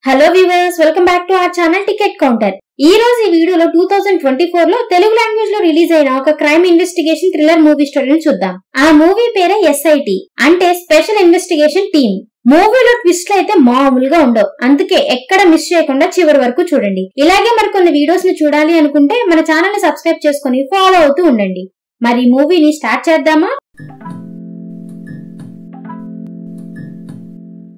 Hello viewers, welcome back to our channel ticket counter. ఈ రోజు ఈ వీడియోలో 2024 లో తెలుగు లాంగ్వేజ్ లో రిలీజ్ అయిన ఒక క్రైమ్ ఇన్వెస్టిగేషన్ థ్రిల్లర్ మూవీ స్టోరీని చూద్దాం. ఆ మూవీ పేరే ఎస్ఐటి అంటే స్పెషల్ ఇన్వెస్టిగేషన్ టీమ్. మూవీలో ట్విస్ట్లు అయితే మామూలుగా ఉండవు, అందుకే ఎక్కడ మిస్ చేయకుండా చివరి వరకు చూడండి. ఇలాగే మరికొన్ని వీడియోస్ ని చూడాలి అనుకుంటే మన ఛానల్ ని సబ్స్క్రైబ్ చేసుకుని ఫాలో అవుతూ ఉండండి. మరి మూవీని స్టార్ట్ చేద్దామా?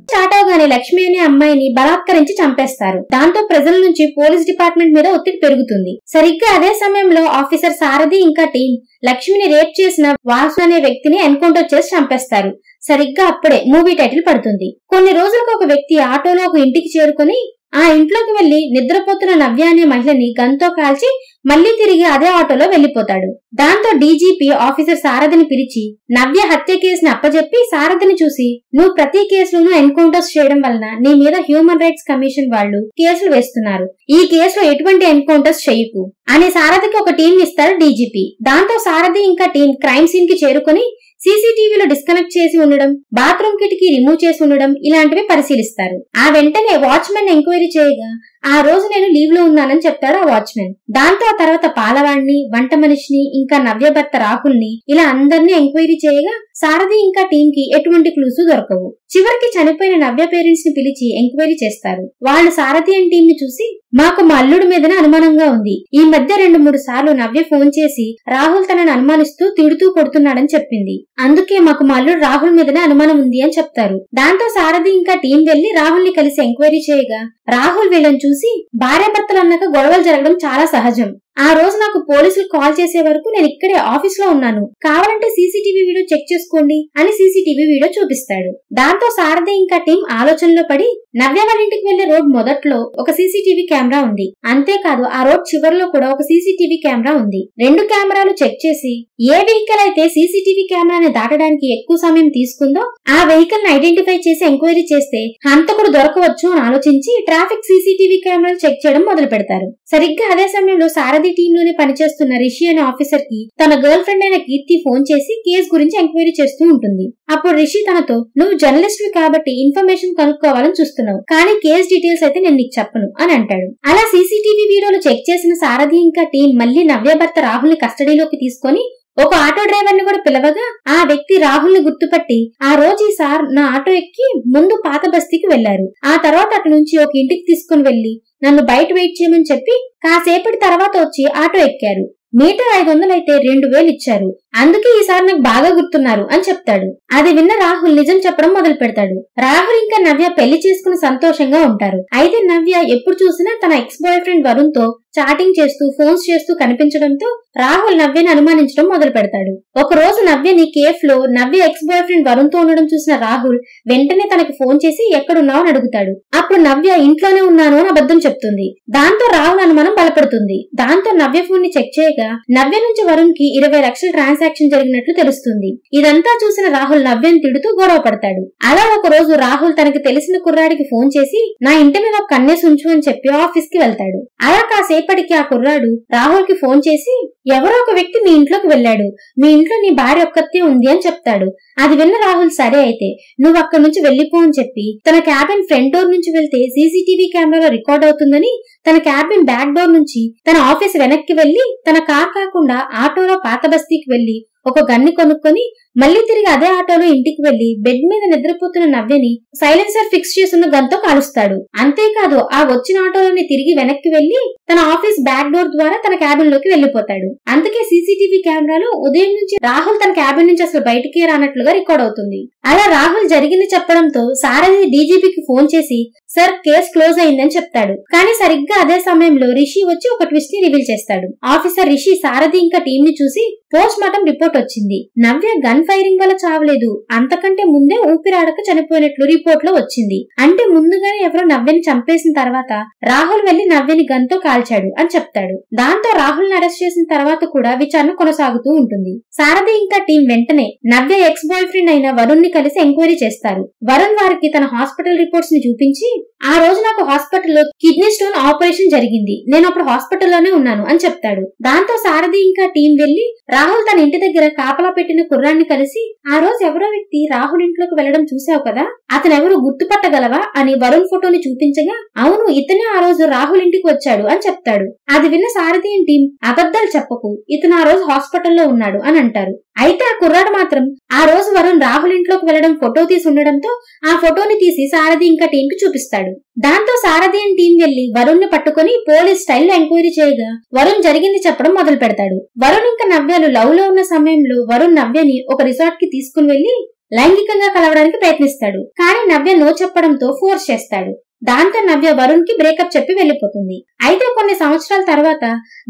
స్టార్ట్ అవగానే లక్ష్మి అనే అమ్మాయిని బలాత్కరించి చంపేస్తారు. దాంతో ప్రజల నుంచి పోలీస్ డిపార్ట్మెంట్ మీద ఒత్తిడి పెరుగుతుంది. సరిగ్గా అదే సమయంలో ఆఫీసర్ సారథి ఇంకా టీం లక్ష్మిని రేప్ చేసిన వాసు అనే వ్యక్తిని ఎన్కౌంటర్ చేసి చంపేస్తారు. సరిగ్గా అప్పుడే మూవీ టైటిల్ పడుతుంది. కొన్ని రోజులకు ఒక వ్యక్తి ఆటోలో ఒక ఇంటికి చేరుకుని ఆ ఇంట్లోకి వెళ్లి నిద్రపోతున్న నవ్య అనే మహిళని గన్తో కాల్చి మళ్లీ తిరిగి అదే ఆటోలో వెళ్లిపోతాడు. దాంతో డీజీపీ ఆఫీసర్ సారథిని పిలిచి నవ్య హత్య కేసుని అప్పజెప్పి సారథిని చూసి, నువ్వు ప్రతి కేసులోనూ ఎన్కౌంటర్స్ చేయడం వలన నీ మీద హ్యూమన్ రైట్స్ కమిషన్ వాళ్ళు కేసులు వేస్తున్నారు. ఈ కేసులో ఎటువంటి ఎన్కౌంటర్స్ చేయకు అని సారథికి ఒక టీం ఇస్తారు డీజీపీ. దాంతో సారథి ఇంకా టీం క్రైమ్ సీన్ కి చేరుకుని సీసీటీవీలో డిస్కనెక్ట్ చేసి ఉండడం, బాత్రూమ్ కిటికీ రిమూవ్ చేసి ఉండడం ఇలాంటివి పరిశీలిస్తారు. ఆ వెంటనే వాచ్మెన్ ఎంక్వైరీ చేయగా ఆ రోజు నేను లీవ్ లో ఉన్నానని చెప్తాడు ఆ వాచ్మెన్. దాంతో ఆ తర్వాత పాలవాడిని, వంట మనిషిని, ఇంకా నవ్య భర్త రాహుల్ ని ఇలా అందరినీ ఎంక్వైరీ చేయగా సారథి ఇంకా టీం కి ఎటువంటి క్లూస్ దొరకవు. చివరికి చనిపోయిన నవ్య పేరెంట్స్ ని పిలిచి ఎంక్వైరీ చేస్తారు. వాళ్ళు సారథి అండ్ టీం ని చూసి, మాకు మా అల్లుడి మీదనే అనుమానంగా ఉంది. ఈ మధ్య 2-3 సార్లు నవ్య ఫోన్ చేసి రాహుల్ తనని అనుమానిస్తూ తిడుతూ కొడుతున్నాడని చెప్పింది. అందుకే మాకు మా అల్లుడు రాహుల్ మీదనే అనుమానం ఉంది అని చెప్తారు. దాంతో సారథి ఇంకా టీం వెళ్లి రాహుల్ ని కలిసి ఎంక్వైరీ చేయగా రాహుల్ వీళ్ళని చూసి, భార్యాభర్తలు అన్నాక గొడవలు జరగడం చాలా సహజం. ఆ రోజు నాకు పోలీసులు కాల్ చేసే వరకు నేను ఇక్కడే ఆఫీస్ లో ఉన్నాను, కావాలంటే సీసీటీవీ వీడియో చెక్ చేసుకోండి అని సీసీటీవీ వీడియో చూపిస్తాడు. దాంతో సారథి ఇంకా టీం ఆలోచనలో పడి నవ్య వాళ్ళ ఇంటికి వెళ్లే రోడ్ మొదట్లో ఒక సీసీటీవీ కెమెరా ఉంది. అంతేకాదు ఆ రోడ్ చివరిలో కూడా ఒక సీసీటీవీ కెమెరా ఉంది. 2 కెమెరాలు చెక్ చేసి ఏ వెహికల్ అయితే సీసీటీవీ కెమెరాని దాటడానికి ఎక్కువ సమయం తీసుకుందో ఆ వెహికల్ ని ఐడెంటిఫై చేసి ఎంక్వైరీ చేస్తే హంతకుడు దొరకవచ్చు అని ఆలోచించి ట్రాఫిక్ సీసీటీవీ కెమెరాలు చెక్ చేయడం మొదలు పెడతారు. సరిగ్గా అదే సమయంలో సారథి టీం లోనే పనిచేస్తున్న రిషి అనే ఆఫీసర్ కి తన గర్ల్ ఫ్రెండ్ అయిన కీర్తి ఫోన్ చేసి కేసు గురించి ఎంక్వైరీ చేస్తూ ఉంటుంది. అప్పుడు రిషి తనతో, నువ్వు జర్నలిస్ట్ కాబట్టి ఇన్ఫర్మేషన్ కనుక్కోవాలని చూస్తున్నావు, కానీ కేసు డీటెయిల్స్ అయితే నేను నీకు చెప్పను అని అంటాడు. అలా సీసీటీవీ వీడియోలు చెక్ చేసిన సారథి ఇంకా టీం మళ్లీ నవ్య భర్త రాహుల్ ని కస్టడీలోకి తీసుకొని ఒక ఆటో డ్రైవర్ ని కూడా పిలవగా ఆ వ్యక్తి రాహుల్ ని గుర్తుపట్టి, ఆ రోజు ఈ సార్ నా ఆటో ఎక్కి ముందు పాత బస్తీకి వెళ్లారు, ఆ తర్వాత అటు నుంచి ఒక ఇంటికి తీసుకుని వెళ్లి నన్ను బయట వెయిట్ చేయమని చెప్పి కాసేపటి తర్వాత వచ్చి ఆటో ఎక్కారు. మీటర్ 500 అయితే 2000 ఇచ్చారు, అందుకే ఈసారి నాకు బాగా గుర్తున్నారు అని చెప్తాడు. అది విన్న రాహుల్ నిజం చెప్పడం మొదలు పెడతాడు. రాహుల్ ఇంకా నవ్య పెళ్లి చేసుకుని సంతోషంగా ఉంటారు. అయితే నవ్య ఎప్పుడు చూసినా తన ఎక్స్ బాయ్ ఫ్రెండ్ వరుణ్ తో చాటింగ్ చేస్తూ ఫోన్స్ చేస్తూ కనిపించడంతో రాహుల్ నవ్యని అనుమానించడం మొదలు పెడతాడు. ఒక రోజు నవ్యని కేఫ్ లో నవ్య ఎక్స్ బాయ్ ఫ్రెండ్ వరుణ్ తో ఉండడం చూసిన రాహుల్ వెంటనే తనకి ఫోన్ చేసి ఎక్కడున్నావు అని అడుగుతాడు. అప్పుడు నవ్య ఇంట్లోనే ఉన్నాను అని అబద్ధం చెప్తుంది. దాంతో రాహుల్ అనుమానం బలపడుతుంది. దాంతో నవ్య ఫోన్ ని చెక్ చేయగా నవ్య నుంచి వరుణ్ కి 20 లక్షల ట్రాన్సాక్షన్ జరిగినట్లు తెలుస్తుంది. ఇదంతా చూసిన రాహుల్ నవ్యని తిడుతూ గొడవ పడతాడు. అలా ఒక రోజు రాహుల్ తనకి తెలిసిన కుర్రాడికి ఫోన్ చేసి నా ఇంటి మీద ఒక కన్నేసి ఉంచు అని చెప్పి ఆఫీస్ కి వెళ్తాడు. అలా కాసేపటికి ఆ కుర్రాడు రాహుల్ కి ఫోన్ చేసి ఎవరో ఒక వ్యక్తి మీ ఇంట్లోకి వెళ్లాడు, మీ ఇంట్లో నీ భార్య ఒక్కతే ఉంది అని చెప్తాడు. అది విన్న రాహుల్ సరే అయితే నువ్వు అక్కడి నుంచి వెళ్లిపో అని చెప్పి తన క్యాబిన్ ఫ్రంట్ డోర్ నుంచి వెళ్తే సీసీటీవీ కెమెరాలో రికార్డ్ అవుతుందని తన క్యాబిన్ బ్యాక్ డోర్ నుంచి తన ఆఫీస్ వెనక్కి వెళ్లి తన కార్ కాకుండా ఆటోలో పాత బస్తీకి వెళ్లి ఒక గన్ని కొనుక్కొని మళ్లీ తిరిగి అదే ఆటోలో ఇంటికి వెళ్లి బెడ్ మీద నిద్రపోతున్న నవ్యని సైలెన్సర్ ఫిక్స్ చేస్తున్న గన్తో కాలుస్తాడు. అంతేకాదు ఆ వచ్చిన ఆటోలోని తిరిగి వెనక్కి వెళ్లి తన ఆఫీస్ బ్యాక్ డోర్ ద్వారా తన క్యాబిన్ లోకి వెళ్లిపోతాడు. అందుకే సీసీటీవీ కెమెరాలో ఉదయం నుంచి రాహుల్ తన క్యాబిన్ నుంచి అసలు బయటికి రానట్లుగా రికార్డ్ అవుతుంది. అలా రాహుల్ జరిగింది చెప్పడంతో సారథి డీజీపీకి ఫోన్ చేసి సార్ కేసు క్లోజ్ అయిందని చెప్తాడు. కానీ సరిగ్గా అదే సమయంలో రిషి వచ్చి ఒక ట్విస్ట్ ని రివీల్ చేస్తాడు. ఆఫీసర్ రిషి సారథి ఇంకా టీం ని చూసి పోస్ట్ మార్టం రిపోర్ట్ వచ్చింది, నవ్య గన్ ఫైరింగ్ వల్ల చావలేదు, అంతకంటే ముందే ఊపిరాడక చనిపోయినట్లు రిపోర్ట్ లో వచ్చింది. అంటే ముందుగానే ఎవరో నవ్యని చంపేసిన తర్వాత రాహుల్ వెళ్లి నవ్యని గన్ తో కాల్చాడు అని చెప్తాడు. దాంతో రాహుల్ ని అరెస్ట్ చేసిన తర్వాత కూడా విచారణ కొనసాగుతూ ఉంటుంది. సారథి ఇంకా టీం వెంటనే నవ్య ఎక్స్ బాయ్ ఫ్రెండ్ అయిన వరుణ్ ని కలిసి ఎంక్వైరీ చేస్తారు. వరుణ్ వారికి తన హాస్పిటల్ రిపోర్ట్స్ ని చూపించి ఆ రోజు నాకు హాస్పిటల్లో కిడ్నీ స్టోన్ ఆపరేషన్ జరిగింది, నేను అప్పుడు హాస్పిటల్లోనే ఉన్నాను అని చెప్తాడు. దాంతో సారథి ఇంకా టీం వెళ్లి రాహుల్ తన ఇంటి దగ్గర కాపలా పెట్టిన కుర్రాన్ని కలిసి, ఆ రోజు ఎవరో వ్యక్తి రాహుల్ ఇంట్లోకి వెళ్లడం చూసావు కదా, అతనెవరు గుర్తుపట్టగలవా అని వరుణ్ ఫోటోని చూపించగా, అవును ఇతనే ఆ రోజు రాహుల్ ఇంటికి వచ్చాడు అని చెప్తాడు. అది విన్న సారథి టీం, అబద్ధాలు చెప్పకు, ఇతను ఆ రోజు హాస్పిటల్లో ఉన్నాడు అని అంటారు. అయితే ఆ కుర్రాడు మాత్రం ఆ రోజు వరుణ్ రాహుల్ ఇంట్లోకి వెళ్లడం ఫోటో తీసి ఉండడంతో ఆ ఫోటోని తీసి సారథి ఇంకా టీం కి చూపిస్తాడు. దాంతో సారథి టీం వెళ్లి వరుణ్ ని పట్టుకుని పోలీస్ స్టైల్లో ఎంక్వైరీ చేయగా వరుణ్ జరిగింది చెప్పడం మొదలు పెడతాడు. వరుణ్ ఇంకా నవ్యలు లవ్ లో ఉన్న సమయంలో వరుణ్ నవ్యని ఒక రిసార్ట్ కి తీసుకుని వెళ్లి లైంగికంగా కలవడానికి ప్రయత్నిస్తాడు. కానీ నవ్య నో చెప్పడంతో ఫోర్స్ చేస్తాడు. దాంతో నవ్య వరుణ్ కి బ్రేకప్ చెప్పి వెళ్లిపోతుంది. అయితే కొన్ని సంవత్సరాల తర్వాత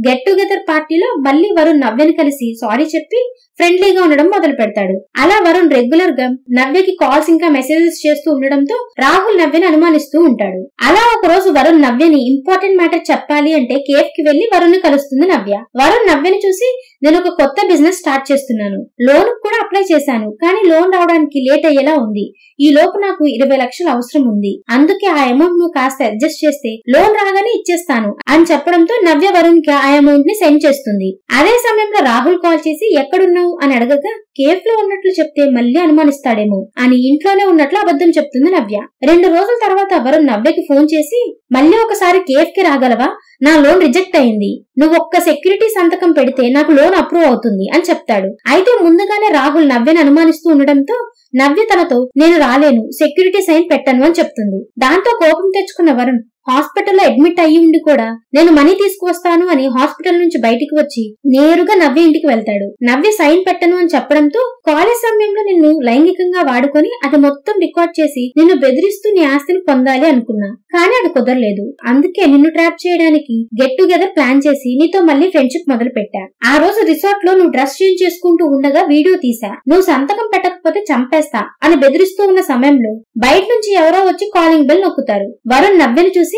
గెట్ టుగెదర్ పార్టీలో మళ్లీ వరుణ్ నవ్యని కలిసి సారీ చెప్పి ఫ్రెండ్లీగా ఉండడం మొదలు పెడతాడు. అలా వరుణ్ రెగ్యులర్ గా నవ్యకి కాల్స్ ఇంకా మెసేజెస్ చేస్తూ ఉండడంతో రాహుల్ నవ్యని అనుమానిస్తూ ఉంటాడు. అలా ఒక రోజు వరుణ్ నవ్యని ఇంపార్టెంట్ మ్యాటర్ చెప్పాలి అంటే కేఫ్ కి వెళ్లి వరుణ్ ని కలుస్తుంది నవ్య. వరుణ్ నవ్యని చూసి, నేను ఒక కొత్త బిజినెస్ స్టార్ట్ చేస్తున్నాను, లోన్ కూడా అప్లై చేశాను, కానీ లోన్ రావడానికి లేట్ అయ్యేలా ఉంది, ఈ లోపు నాకు 20 లక్షలు అవసరం ఉంది, అందుకే ఆ అమౌంట్ ను కాస్త అడ్జస్ట్ చేస్తే లోన్ రాగానే ఇచ్చేస్తాను అని చెప్పడంతో నవ్య వరుణ్ కి ఆ అమౌంట్ ని సెండ్ చేస్తుంది. అదే సమయంలో రాహుల్ కాల్ చేసి ఎక్కడున్నావు అని అడగగా, కేఫ్ లో ఉన్నట్లు చెప్తే మళ్ళీ అనుమానిస్తాడేమో అని ఇంట్లోనే ఉన్నట్లు అబద్ధం చెప్తుంది నవ్య. 2 రోజుల తర్వాత వరుణ్ నవ్యకి ఫోన్ చేసి, మళ్ళీ ఒకసారి కేఫ్ కి రాగలవా, నా లోన్ రిజెక్ట్ అయింది, నువ్వు ఒక్క సెక్యూరిటీ సంతకం పెడితే నాకు లోన్ అప్రూవ్ అవుతుంది అని చెప్తాడు. అయితే ముందుగానే రాహుల్ నవ్యని అనుమానిస్తూ ఉండడంతో నవ్య తనతో, నేను రాలేను, సెక్యూరిటీ సైన్ పెట్టను అని చెప్తుంది. దాంతో కోపం తెచ్చుకున్న వరుణ్ హాస్పిటల్లో అడ్మిట్ అయ్యి ఉండి కూడా నేను మనీ తీసుకువస్తాను అని హాస్పిటల్ నుంచి బయటికి వచ్చి నేరుగా నవ్య ఇంటికి వెళ్తాడు. నవ్య సైన్ పెట్టను అని చెప్పడంతో, కాలేజ్ సమయంలో నిన్ను లైంగికంగా వాడుకొని అది మొత్తం రికార్డ్ చేసి నిన్ను బెదిరిస్తూ నీ ఆస్తిని పొందాలి అనుకున్నా, కానీ అది కుదరలేదు, అందుకే నిన్ను ట్రాప్ చేయడానికి గెట్ టుగెదర్ ప్లాన్ చేసి నీతో మళ్ళీ ఫ్రెండ్షిప్ మొదలు పెట్టా. ఆ రోజు రిసార్ట్ లో నువ్వు డ్రెస్ చేంజ్ చేసుకుంటూ ఉండగా వీడియో తీసా, నువ్వు సంతకం పెట్టకపోతే చంపేస్తా అని బెదిరిస్తూ ఉన్న సమయంలో బయట నుంచి ఎవరో వచ్చి కాలింగ్ బెల్ నొక్కుతారు. వరుణ్ నవ్యని చూసి,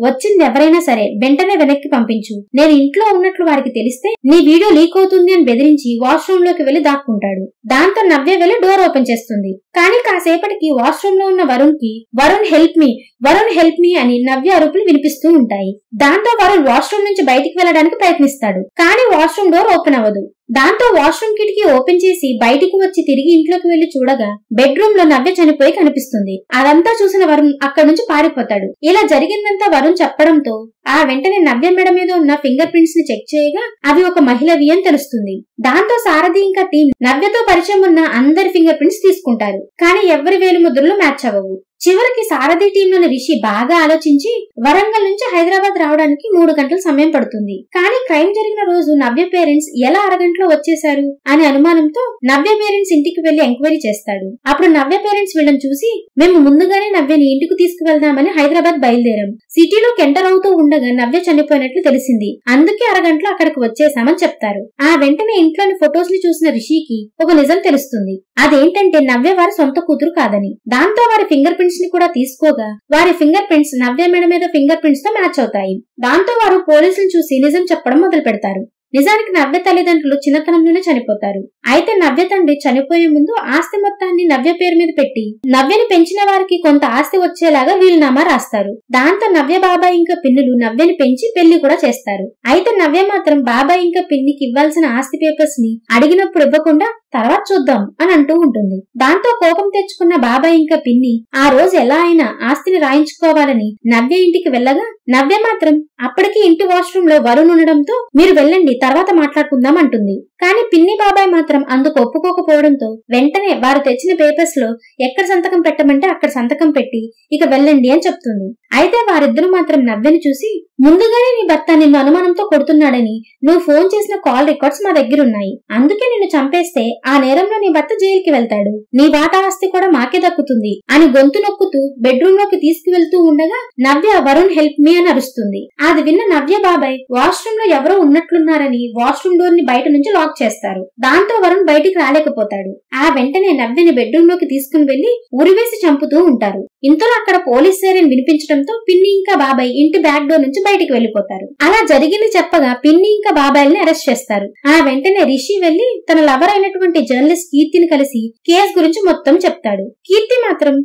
వచ్చింది ఎవరైనా సరే వెంటనే వెనక్కి పంపించు, నేను ఇంట్లో ఉన్నట్లు వారికి తెలిస్తే నీ వీడియో లీక్ అవుతుంది అని బెదిరించి వాష్రూమ్ లోకి వెళ్లి దాక్కుంటాడు. దాంతో నవ్య వెళ్లి డోర్ ఓపెన్ చేస్తుంది. కానీ కాసేపటికి వాష్రూమ్ లో ఉన్న వరుణ్ కి, Varun help me, Varun help me అని నవ్య అరుపులు వినిపిస్తూ ఉంటాయి. దాంతో వరుణ్ వాష్రూమ్ నుంచి బయటికి వెళ్లడానికి ప్రయత్నిస్తాడు, కానీ వాష్రూమ్ డోర్ ఓపెన్ అవ్వదు. దాంతో వాష్రూమ్ కిటికీ ఓపెన్ చేసి బయటికి వచ్చి తిరిగి ఇంట్లోకి వెళ్లి చూడగా బెడ్రూమ్ లో నవ్య చనిపోయి కనిపిస్తుంది. అదంతా చూసిన వరుణ్ అక్కడి నుంచి పారిపోతాడు. ఇలా జరిగిందంతా వరుణ్ చెప్పడంతో ఆ వెంటనే నవ్య మెడ మీద ఉన్న ఫింగర్ ప్రింట్స్ ని చెక్ చేయగా అవి ఒక మహిళవి అని తెలుస్తుంది. దాంతో సారథి ఇంకా టీం నవ్యతో పరిచయం ఉన్న అందరి ఫింగర్ ప్రింట్స్ తీసుకుంటారు, కానీ ఎవరి వేలు ముద్రలు మ్యాచ్ అవ్వవు. చివరికి సారథి టీంలోని రిషి బాగా ఆలోచించి వరంగల్ నుంచి హైదరాబాద్ రావడానికి 3 గంటల సమయం పడుతుంది. కానీ క్రైమ్ జరిగిన రోజు నవ్య పేరెంట్స్ ఎలా అరగంటలో వచ్చేశారు అనే అనుమానంతో నవ్య పేరెంట్స్ ఇంటికి వెళ్లి ఎంక్వైరీ చేస్తాడు. అప్పుడు నవ్య పేరెంట్స్ వీళ్ళని చూసి, మేము ముందుగానే నవ్యని ఇంటికి తీసుకువెళ్దామని హైదరాబాద్ బయలుదేరాం, సిటీలోకి ఎంటర్ అవుతూ ఉండగా నవ్య చనిపోయినట్లు తెలిసింది, అందుకే అరగంటలో అక్కడికి వచ్చేసామని చెప్తారు. ఆ వెంటనే ఇంట్లోని ఫొటోస్ ని చూసిన రిషికి ఒక నిజం తెలుస్తుంది. అదేంటంటే నవ్య వారి సొంత కూతురు కాదని. దాంతో వారి ఫింగర్ ప్రింట్స్ ని కూడా తీసుకోగా వారి ఫింగర్ ప్రింట్స్ నవ్య మెడ మీద ఫింగర్ ప్రింట్స్ తో మ్యాచ్ అవుతాయి. దాంతో వారు పోలీసులు చూసి నిజం చెప్పడం మొదలు పెడతారు. నిజానికి నవ్య తల్లిదండ్రులు చిన్నతనంలోనే చనిపోతారు. అయితే నవ్య తండ్రి చనిపోయే ముందు ఆస్తి మొత్తాన్ని నవ్య పేరు మీద పెట్టి నవ్యని పెంచిన వారికి కొంత ఆస్తి వచ్చేలాగా వీలునామా రాస్తారు. దాంతో నవ్య బాబాయ్ ఇంకా పిన్నులు నవ్యని పెంచి పెళ్లి కూడా చేస్తారు. అయితే నవ్య మాత్రం బాబాయ్ ఇంకా పిన్నికి ఇవ్వాల్సిన ఆస్తి పేపర్స్ ని అడిగినప్పుడు ఇవ్వకుండా తర్వాత చూద్దాం అని అంటూ ఉంటుంది. దాంతో కోపం తెచ్చుకున్న బాబాయ్ ఇంకా పిన్ని ఆ రోజు ఎలా అయినా ఆస్తిని రాయించుకోవాలని నవ్య ఇంటికి వెళ్ళగా నవ్య మాత్రం అప్పటికి ఇంటి వాష్రూమ్ లో వరుణ్ ఉండడంతో మీరు వెళ్ళండి తర్వాత మాట్లాడుకుందాం అంటుంది. కానీ పిన్ని బాబాయ్ మాత్రం అందుకు ఒప్పుకోకపోవడంతో వెంటనే వారు తెచ్చిన పేపర్స్ లో ఎక్కడ సంతకం పెట్టమంటే అక్కడ సంతకం పెట్టి ఇక వెళ్ళండి అని చెప్తుంది. అయితే వారిద్దరూ మాత్రం నవ్యని చూసి, ముందుగానే నీ భర్త నిన్ను అనుమానంతో కొడుతున్నాడని నువ్వు ఫోన్ చేసిన కాల్ రికార్డ్స్ మా దగ్గరున్నాయి, అందుకే నిన్ను చంపేస్తే ఆ నేరంలో నీ భర్త జైలుకి వెళ్తాడు, నీ వాటా ఆస్తి కూడా మాకే దక్కుతుంది అని గొంతు నొక్కుతూ బెడ్రూమ్ లోకి తీసుకువెళ్తూ ఉండగా నవ్య వరుణ్ హెల్ప్ మీ అని అరుస్తుంది. అది విన్న నవ్య బాబాయ్ వాష్రూమ్ లో ఎవరో ఉన్నట్లున్నారని వాష్రూమ్ డోర్ ని బయట నుంచి లాక్ చేస్తారు. దాంతో వరుణ్ బయటికి రాలేకపోతాడు. ఆ వెంటనే నవ్యని బెడ్రూమ్ లోకి తీసుకుని వెళ్లి ఉరివేసి చంపుతూ ఉంటారు. ఇంతలో అక్కడ పోలీస్ సైరన్ వినిపించడంతో పిన్ని ఇంకా బాబాయ్ ఇంటి బ్యాక్ డోర్ నుంచి బయటికి వెళ్లిపోతారు. అలా జరిగింది చెప్పగా పిన్ని ఇంకా బాబాయ్ని అరెస్ట్ చేస్తారు. ఆ వెంటనే రిషి వెళ్లి తన లవర్ అయినటువంటి జర్నలిస్ట్ కీర్తిని కలిసి కేసు గురించి మొత్తం చెప్తాడు. కీర్తి మాత్రం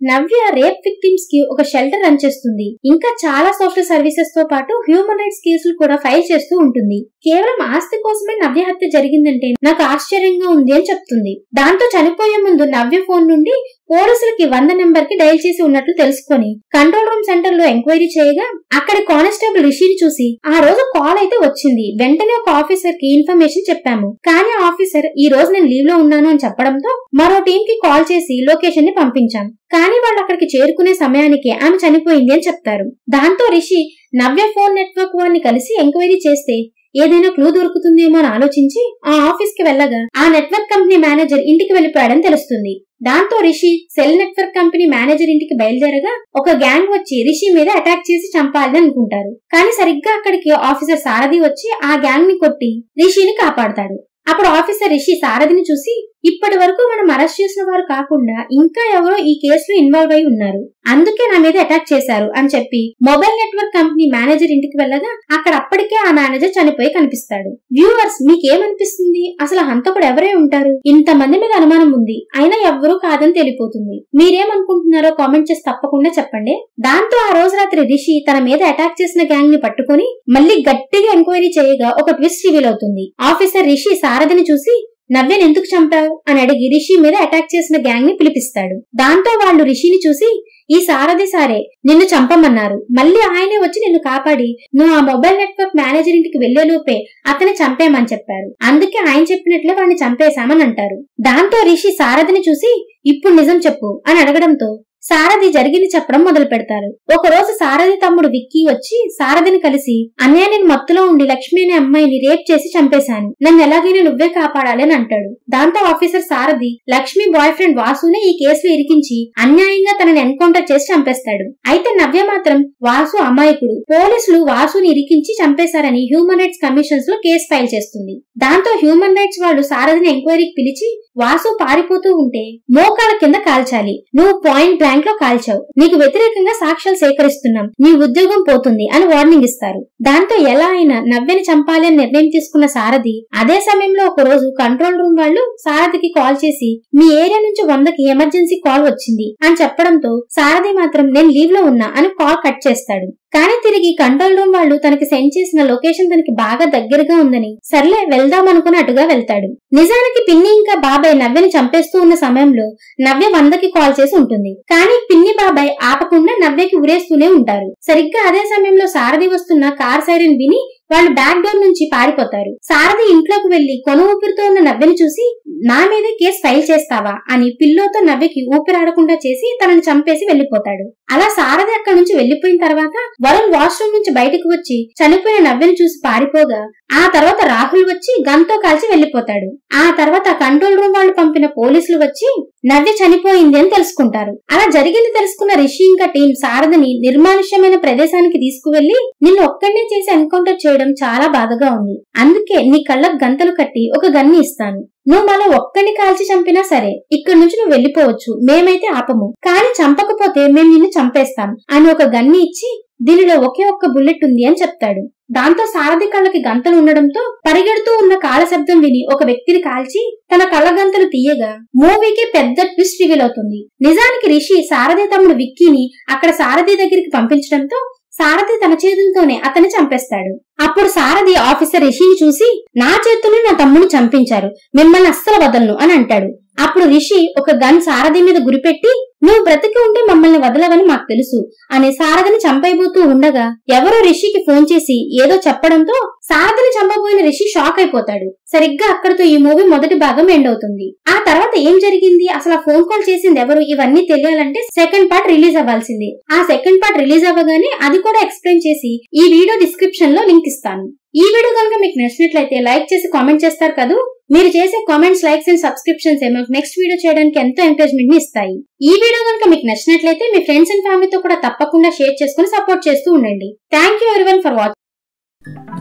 నవ్య రేప్ విక్టిమ్స్ కి ఒక షెల్టర్ రన్ చేస్తుంది. ఇంకా చాలా సోషల్ సర్వీసెస్ తో పాటు హ్యూమన్ రైట్స్ కేసులు కూడా ఫైల్ చేస్తూ ఉంటుంది. కేవలం ఆస్తి కోసమే నవ్య హత్య జరిగిందంటే నాకు ఆశ్చర్యంగా ఉంది అని చెప్తుంది. దాంతో చనిపోయే ముందు నవ్య ఫోన్ నుండి పోలీసులకి 100 నెంబర్ కి డయల్ చేసి ఉన్నట్లు తెలుసుకొని కంట్రోల్ రూమ్ సెంటర్ లో ఎంక్వైరీ చేయగా అక్కడి కానిస్టేబుల్ రిషిని చూసి ఆ రోజు కాల్ అయితే వచ్చింది, వెంటనే ఒక ఆఫీసర్ కి ఇన్ఫర్మేషన్ చెప్పాము, కానీ ఆఫీసర్ ఈ రోజు నేను లీవ్ లో ఉన్నాను అని చెప్పడంతో మరో టీం కి కాల్ చేసి లొకేషన్ ని పంపించాం. కానీ వాళ్ళు అక్కడికి చేరుకునే సమయానికి ఆమె చనిపోయింది అని చెప్తారు. దాంతో రిషి నవ్య ఫోన్ నెట్వర్క్ వారిని కలిసి ఎంక్వైరీ చేస్తే ఏదైనా క్లూ దొరుకుతుందేమో అని ఆలోచించి ఆ ఆఫీస్ కి వెళ్ళగా ఆ నెట్వర్క్ కంపెనీ మేనేజర్ ఇంటికి వెళ్లిపోయాడని తెలుస్తుంది. దాంతో Rishi cell network company manager ఇంటికి బయలుదేరగా ఒక గ్యాంగ్ వచ్చి రిషి మీద అటాక్ చేసి చంపాలని అనుకుంటారు. కానీ సరిగ్గా అక్కడికి ఆఫీసర్ సారథి వచ్చి ఆ గ్యాంగ్ ని కొట్టి రిషిని కాపాడతాడు. అప్పుడు ఆఫీసర్ రిషి సారథిని చూసి ఇప్పటి వరకు మనం అరెస్ట్ చేసిన వారు కాకుండా ఇంకా ఎవరో ఈ కేసులో ఇన్వాల్వ్ అయి ఉన్నారు, అందుకే నా మీద అటాక్ చేశారు అని చెప్పి మొబైల్ నెట్వర్క్ కంపెనీ మేనేజర్ ఇంటికి వెళ్ళగా అక్కడ అప్పటికే ఆ మేనేజర్ చనిపోయి కనిపిస్తాడు. వ్యూవర్స్ మీకేమనిపిస్తుంది? అసలు హంతకుడు ఎవరై ఉంటారు? ఇంతమంది మీద అనుమానం ఉంది, అయినా ఎవ్వరూ కాదని తెలిపోతుంది. మీరేమనుకుంటున్నారో కామెంట్ చేసి తప్పకుండా చెప్పండి. దాంతో ఆ రోజు రాత్రి రిషి తన మీద అటాక్ చేసిన గ్యాంగ్ ని పట్టుకుని మళ్ళీ గట్టిగా ఎంక్వైరీ చేయగా ఒక ట్విస్ట్ రివీల్ అవుతుంది. ఆఫీసర్ రిషి సారథిని చూసి నవ్యను ఎందుకు చంపావు అని అడిగి రిషి మీద అటాక్ చేసిన గ్యాంగ్ ని పిలిపిస్తాడు. దాంతో వాళ్ళు రిషిని చూసి ఈ సారథి సారే నిన్ను చంపమన్నారు, మళ్ళీ ఆయనే వచ్చి నిన్ను కాపాడి నువ్వు ఆ మొబైల్ నెట్వర్క్ మేనేజర్ ఇంటికి వెళ్లేలోపే అతని చంపేమని చెప్పారు, అందుకే ఆయన చెప్పినట్లే వాడిని చంపేశామని అంటారు. దాంతో రిషి సారథిని చూసి ఇప్పుడు నిజం చెప్పు అని అడగడంతో సారథి జరిగింది చెప్పడం మొదలు పెడతారు. ఒక రోజు సారథి తమ్ముడు విక్కీ వచ్చి సారథిని కలిసి అన్నయ్య నేను మత్తులో ఉండి లక్ష్మి అనే అమ్మాయిని రేప్ చేసి చంపేశాను, నన్ను ఎలాగైనా నువ్వే కాపాడాలి అని అంటాడు. దాంతో ఆఫీసర్ సారథి లక్ష్మి బాయ్ ఫ్రెండ్ వాసునే ఈ కేసులో ఇరికించి అన్యాయంగా తనని ఎన్కౌంటర్ చేసి చంపేస్తాడు. అయితే నవ్య మాత్రం వాసు అమాయకుడు, పోలీసులు వాసుని ఇరికించి చంపేశారని హ్యూమన్ రైట్స్ కమిషన్స్ లో కేసు ఫైల్ చేస్తుంది. దాంతో హ్యూమన్ రైట్స్ వాళ్ళు సారథిని ఎంక్వైరీకి పిలిచి వాసు పారిపోతూ ఉంటే మోకాళ్ళ కింద కాల్చాలి, నువ్వు పాయింట్ బ్లాంక్ లో కాల్చావు, నీకు వ్యతిరేకంగా సాక్ష్యాలు సేకరిస్తున్నాం, నీ ఉద్యోగం పోతుంది అని వార్నింగ్ ఇస్తారు. దాంతో ఎలా అయినా నవ్యని చంపాలి అని నిర్ణయం తీసుకున్న సారథి అదే సమయంలో ఒక రోజు కంట్రోల్ రూమ్ వాళ్ళు సారథికి కాల్ చేసి మీ ఏరియా నుంచి 100కి ఎమర్జెన్సీ కాల్ వచ్చింది అని చెప్పడంతో సారథి మాత్రం నేను లీవ్ లో ఉన్నా అని కాల్ కట్ చేస్తాడు. కానీ తిరిగి కంట్రోల్ రూమ్ వాళ్ళు తనకి సెండ్ చేసిన లొకేషన్ తనకి బాగా దగ్గరగా ఉందని సర్లే వెళ్దాం అనుకుని అటుగా వెళ్తాడు. నిజానికి పిన్ని ఇంకా బాబాయ్ నవ్యని చంపేస్తూ ఉన్న సమయంలో నవ్య 100కి కాల్ చేసి ఉంటుంది. కానీ పిన్ని బాబాయ్ ఆపకుండా నవ్యకి ఉరేస్తూనే ఉంటారు. సరిగ్గా అదే సమయంలో సారథి వస్తున్న కార్ సైరన్ విని వాళ్ళు బ్యాక్ డోర్ నుంచి పారిపోతారు. సారథి ఇంట్లోకి వెళ్లి కొన ఊపిరితో ఉన్న నవ్యని చూసి నా మీదే కేసు ఫైల్ చేస్తావా అని పిల్లోతో నవ్యకి ఊపిరాడకుండా చేసి తనని చంపేసి వెళ్లిపోతాడు. అలా సారథి అక్కడి నుంచి వెళ్లిపోయిన తర్వాత వరుణ్ వాష్రూమ్ నుంచి బయటకు వచ్చి చనిపోయిన నవ్యని చూసి పారిపోగా ఆ తర్వాత రాహుల్ వచ్చి గన్తో కాల్చి వెళ్లిపోతాడు. ఆ తర్వాత కంట్రోల్ రూమ్ వాళ్ళు పంపిన పోలీసులు వచ్చి నవ్య చనిపోయింది అని తెలుసుకుంటారు. అలా జరిగింది తెలుసుకున్న రిషి ఇంకా టీం సారథిని నిర్మానుష్యమైన ప్రదేశానికి తీసుకువెళ్లి నిన్ను ఒక్కడినే చేసి ఎన్కౌంటర్ చేయడం చాలా బాధగా ఉంది, అందుకే నీ కళ్ళకు గంతలు కట్టి ఒక గన్ని ఇస్తాను, నువ్వు మన ఒక్కడిని కాల్చి చంపినా సరే ఇక్కడి నుంచి నువ్వు వెళ్లిపోవచ్చు, మేమైతే ఆపము, కానీ చంపకపోతే మేము నిన్ను చంపేస్తాం అని ఒక గన్ని ఇచ్చి దీనిలో ఒకే ఒక్క బుల్లెట్ ఉంది అని చెప్తాడు. దాంతో సారథి కళ్ళకి గంతలు ఉండడంతో పరిగెడుతూ ఉన్న కాల శబ్దం విని ఒక వ్యక్తిని కాల్చి తన కళ్ళ గంతలు తీయగా మూవీకి పెద్ద ట్విస్ట్ రివీల్ అవుతుంది. నిజానికి రిషి సారథి తమ్ముడు విక్కీని అక్కడ సారథి దగ్గరికి పంపించడంతో సారథి తన చేతులతోనే అతన్ని చంపేస్తాడు. అప్పుడు సారథి ఆఫీసర్ రిషిని చూసి నా చేతుల్ని నా తమ్ముని చంపించారు, మిమ్మల్ని అస్సలు వదలను అని అంటాడు. అప్పుడు రిషి ఒక గన్ సారథి మీద గురిపెట్టి నువ్వు బ్రతికి ఉంటే మమ్మల్ని వదలవని మాకు తెలుసు అని సారథిని చంపైపోతూ ఉండగా ఎవరో రిషికి ఫోన్ చేసి ఏదో చెప్పడంతో సారథిని చంపబోయిన రిషి షాక్ అయిపోతాడు. సరిగ్గా అక్కడితో ఈ మూవీ మొదటి భాగం ఎండ్ అవుతుంది. ఆ తర్వాత ఏం జరిగింది, అసలు ఆ ఫోన్ కాల్ చేసింది ఎవరు, ఇవన్నీ తెలియాలంటే సెకండ్ పార్ట్ రిలీజ్ అవ్వాల్సింది. ఆ సెకండ్ పార్ట్ రిలీజ్ అవ్వగానే అది కూడా ఎక్స్ప్లెయిన్ చేసి ఈ వీడియో డిస్క్రిప్షన్ లో లింక్ ఇస్తాను. ఈ వీడియో కనుక మీకు నచ్చినట్లయితే లైక్ చేసి కామెంట్ చేస్తారు కదా. మీరు చేసే కామెంట్స్, లైక్స్ అండ్ సబ్స్క్రిప్షన్స్ మాకు నెక్స్ట్ వీడియో చేయడానికి ఎంతో ఎంకరేజ్మెంట్ ని ఇస్తాయి. ఈ వీడియో కనుక మీకు నచ్చినట్లయితే మీ ఫ్రెండ్స్ అండ్ ఫ్యామిలీతో కూడా తప్పకుండా షేర్ చేసుకుని సపోర్ట్ చేస్తూ ఉండండి. Thank you everyone for watching.